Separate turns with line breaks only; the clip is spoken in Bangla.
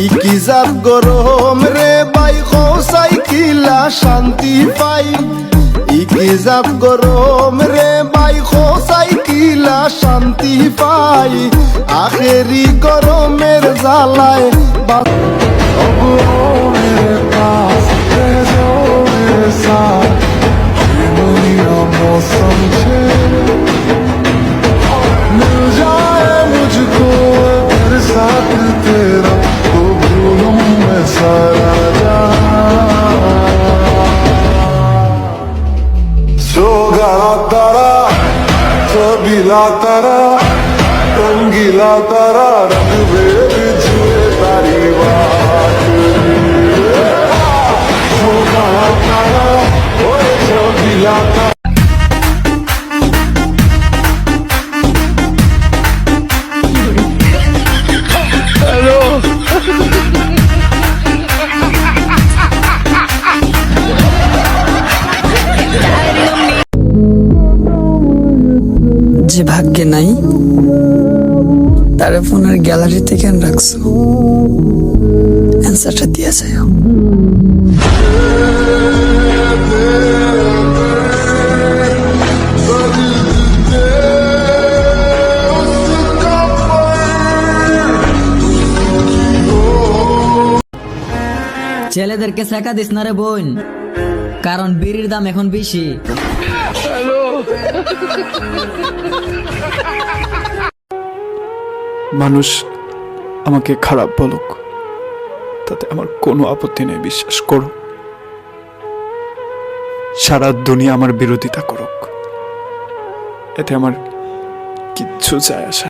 কি জাত গরম রে বাই খোসাই কিলা শান্তি পাই কি জাত গরম রে বাই খোসাই কিলা শান্তি পাই আখেরি গরমের জ্বালায়
रंगीला तारा रंगीला तारा रंग भेद जुए तारी बात तारा ओए रंगीला तारा
যে ভাগ্যে নাই তার ফোনের গ্যালারিতে কেন রাখছো? অ্যান্সারটা দিয়ে যায়।
ছেলেদেরকে শেখা দিস না রে বোন, কারণ বিড়ির দাম এখন বেশি।
মানুষ আমাকে খারাপ বলুক, তাতে আমার কোনো আপত্তি নেই। বিশ্বাস করো, সারা দুনিয়া আমার বিরোধিতা করুক, এতে আমার কিচ্ছু যায় আসে